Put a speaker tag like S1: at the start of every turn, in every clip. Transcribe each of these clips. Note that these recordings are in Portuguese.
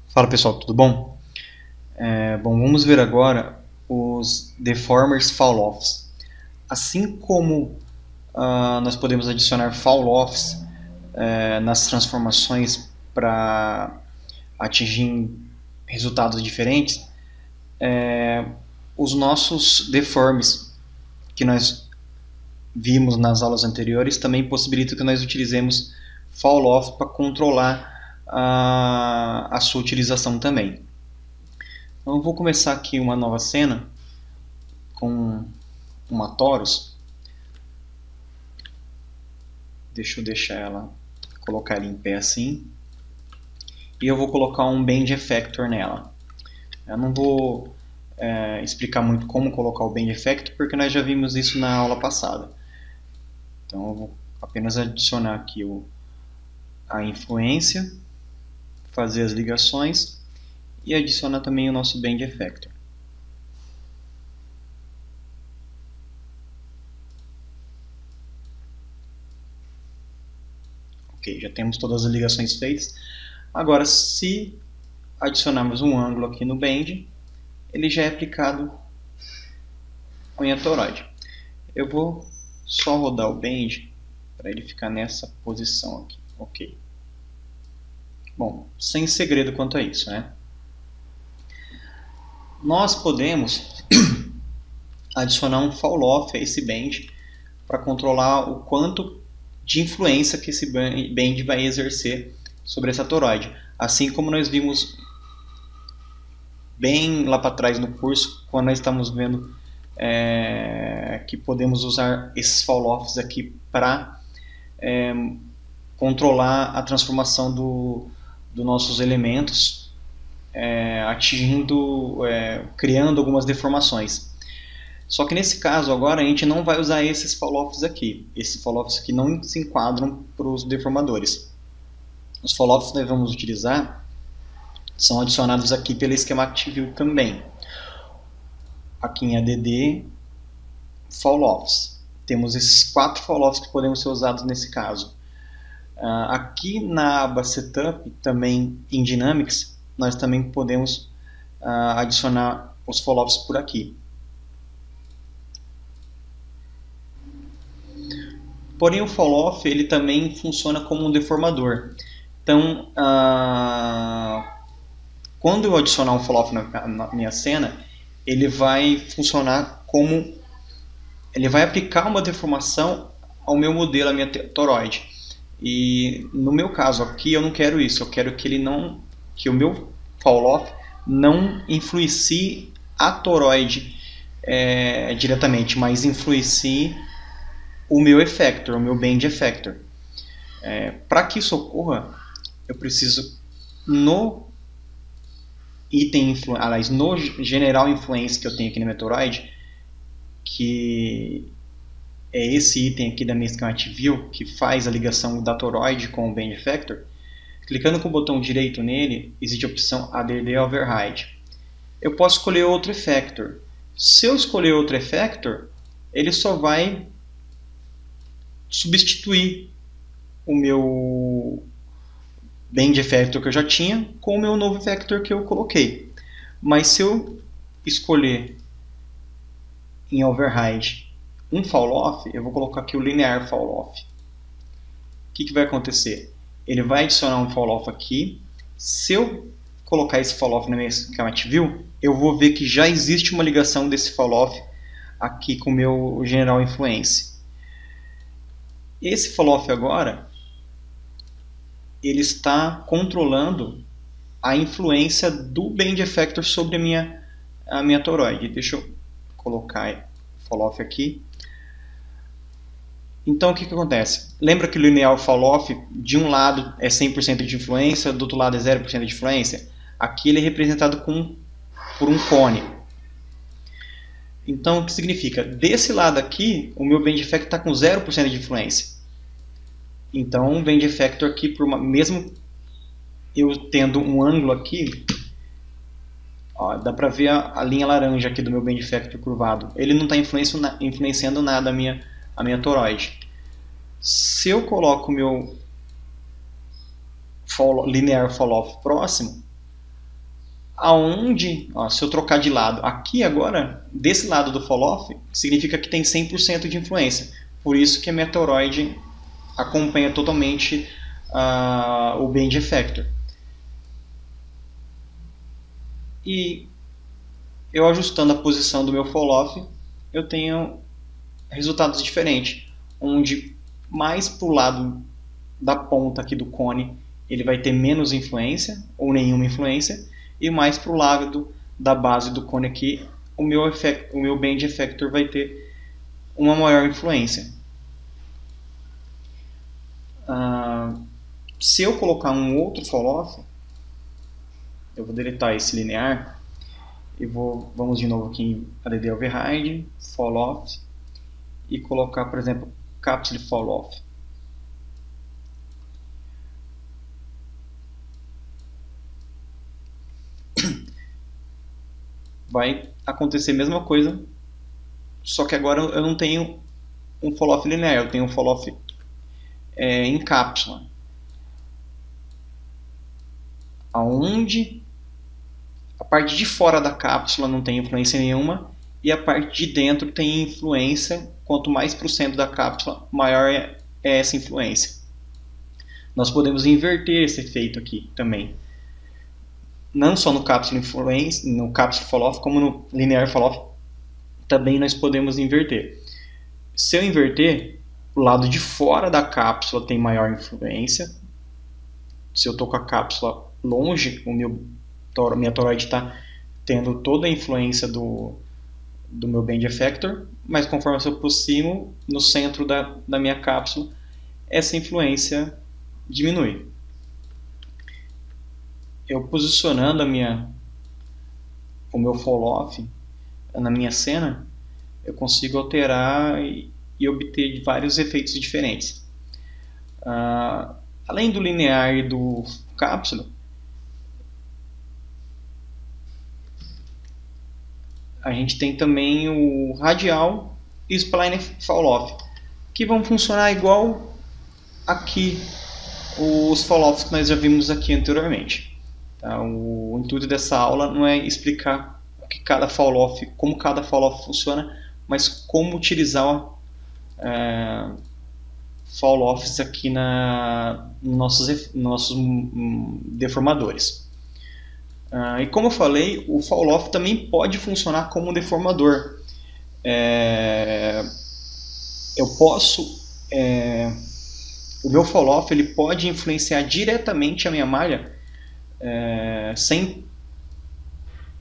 S1: Fala pessoal, tudo bom? Vamos ver agora os deformers fall-offs. Assim como nós podemos adicionar fall-offs nas transformações para atingir resultados diferentes, os nossos deformes que nós vimos nas aulas anteriores também possibilitam que nós utilizemos fall-off para controlar a sua utilização também. Então eu vou começar aqui uma nova cena com uma torus. Deixa eu deixar ela, colocar ela em pé assim. E eu vou colocar um bend effector nela. Eu não vou explicar muito como colocar o bend effector, porque nós já vimos isso na aula passada. Então eu vou apenas adicionar aqui a influência, fazer as ligações e adicionar também o nosso bend effector. Ok, já temos todas as ligações feitas. Agora, se adicionarmos um ângulo aqui no bend, ele já é aplicado à minha toroide. Eu vou só rodar o bend para ele ficar nessa posição aqui. Ok. Bom, sem segredo quanto a isso, né? Nós podemos adicionar um fall-off a esse bend para controlar o quanto de influência que esse bend vai exercer sobre essa toroide. Assim como nós vimos bem lá para trás no curso, quando nós estamos vendo que podemos usar esses fall-offs aqui para controlar a transformação dos nossos elementos, criando algumas deformações. Só que nesse caso agora a gente não vai usar esses fall-offs aqui. Esses fall-offs aqui não se enquadram para os deformadores. Os fall-offs que nós vamos utilizar são adicionados aqui pela Schematic View também. Aqui em ADD, fall-offs. Temos esses 4 fall-offs que podemos ser usados nesse caso. Aqui na aba Setup, também em Dynamics, nós também podemos adicionar os fall-offs por aqui. Porém, o fall-off ele também funciona como um deformador. Então, quando eu adicionar um fall-off na minha cena, ele vai funcionar como... ele vai aplicar uma deformação ao meu modelo, à minha toroide. E no meu caso aqui, eu não quero isso. Eu quero que o meu fall-off não influencie a toroide diretamente, mas influencie o meu effector, o meu bend effector. Para que isso ocorra, eu preciso no general influence que eu tenho aqui na minha toroide, que é esse item aqui da minha Schematic View, que faz a ligação da toroide com o bend effector. Clicando com o botão direito nele, existe a opção ADD Override. Eu posso escolher outro effector. Se eu escolher outro effector, ele só vai substituir o meu bend effector que eu já tinha com o meu novo effector que eu coloquei. Mas se eu escolher em Override um fall-off, eu vou colocar aqui o Linear fall-off. O que vai acontecer? Ele vai adicionar um fall-off aqui. Se eu colocar esse fall-off na minha Schematic View, eu vou ver que já existe uma ligação desse fall-off aqui com o meu General Influence. Esse fall-off agora, ele está controlando a influência do bend effector sobre a minha toroide. Deixa eu colocar o fall-off aqui. Então o que acontece? Lembra que o linear fall-off de um lado é 100% de influência, do outro lado é 0% de influência? Aqui ele é representado por um cone. Então o que significa? Desse lado aqui, o meu bend effector está com 0% de influência. Então o bend effector aqui, mesmo eu tendo um ângulo aqui, ó, dá para ver a linha laranja aqui do meu bend effector curvado. Ele não está influenciando nada a minha toroide. Se eu coloco o meu linear fall-off próximo, aonde, ó, se eu trocar de lado aqui agora, desse lado do fall-off, significa que tem 100% de influência. Por isso que a minha toroide acompanha totalmente o band effector. E eu ajustando a posição do meu fall-off, eu tenho resultados diferentes, onde mais para o lado da ponta aqui do cone ele vai ter menos influência ou nenhuma influência, e mais para o lado da base do cone aqui o meu band effector vai ter uma maior influência. Se eu colocar um outro fall-off, eu vou deletar esse linear e vamos de novo aqui em ADD Override, fall-off, e colocar, por exemplo, capsule fall-off. Vai acontecer a mesma coisa, só que agora eu não tenho um fall-off linear, eu tenho um fall-off em cápsula, aonde a parte de fora da cápsula não tem influência nenhuma e a parte de dentro tem influência. Quanto mais para o centro da cápsula, maior é essa influência. Nós podemos inverter esse efeito aqui também, não só no capsule influence, no capsule fall-off, como no linear fall-off também nós podemos inverter. Se eu inverter, o lado de fora da cápsula tem maior influência. Se eu estou com a cápsula longe, minha toroide está tendo toda a influência do meu band effector, mas conforme eu aproximo no centro da minha cápsula, essa influência diminui. Eu posicionando o meu fall-off na minha cena, eu consigo alterar e obter vários efeitos diferentes. Além do linear e do cápsula, a gente tem também o radial e o spline fall-off, que vão funcionar igual aqui os fall-offs que nós já vimos aqui anteriormente. Tá? O intuito dessa aula não é explicar como cada fall-off funciona, mas como utilizar fall-offs aqui nos nossos deformadores. E como eu falei, o fall-off também pode funcionar como um deformador. O meu fall-off ele pode influenciar diretamente a minha malha sem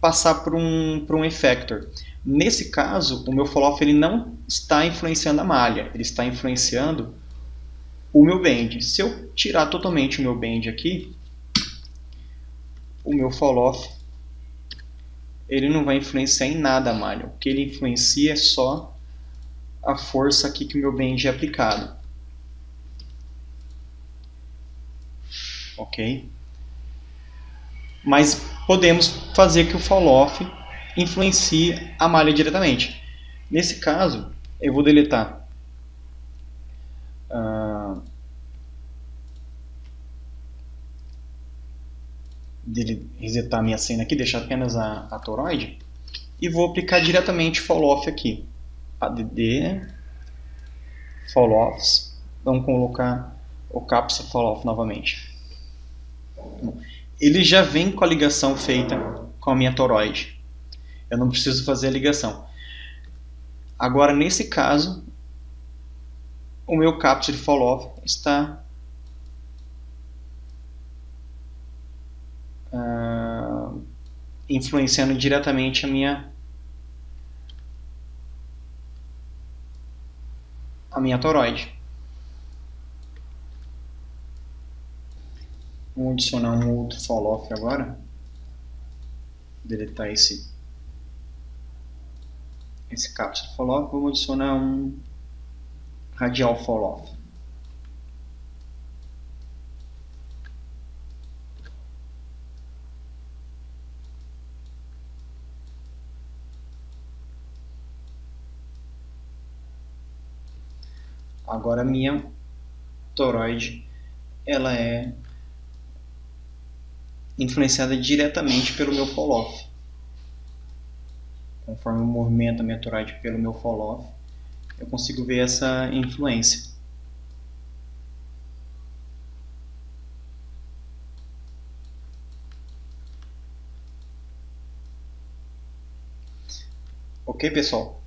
S1: passar por um effector. Nesse caso, o meu fall-off ele não está influenciando a malha, ele está influenciando o meu band. Se eu tirar totalmente o meu band aqui, o meu fall-off ele não vai influenciar em nada a malha. O que ele influencia é só a força aqui que o meu band é aplicado. Ok? Mas podemos fazer que o fall-off influencie a malha diretamente. Nesse caso, eu vou deletar resetar minha cena aqui, deixar apenas a toroide e vou aplicar diretamente fall-off aqui. ADD fall-offs, vamos colocar o capsule fall-off novamente. Ele já vem com a ligação feita com a minha toroide. Eu não preciso fazer a ligação. Agora, nesse caso, o meu capsule fall-off está influenciando diretamente a minha toroide. Vamos adicionar um outro fall-off agora. Deletar esse capsule fall-off. Vamos adicionar um radial fall-off. Agora a minha toroide ela é influenciada diretamente pelo meu fall-off. Conforme eu movimento a minha toroide pelo meu fall-off, eu consigo ver essa influência. Ok, pessoal?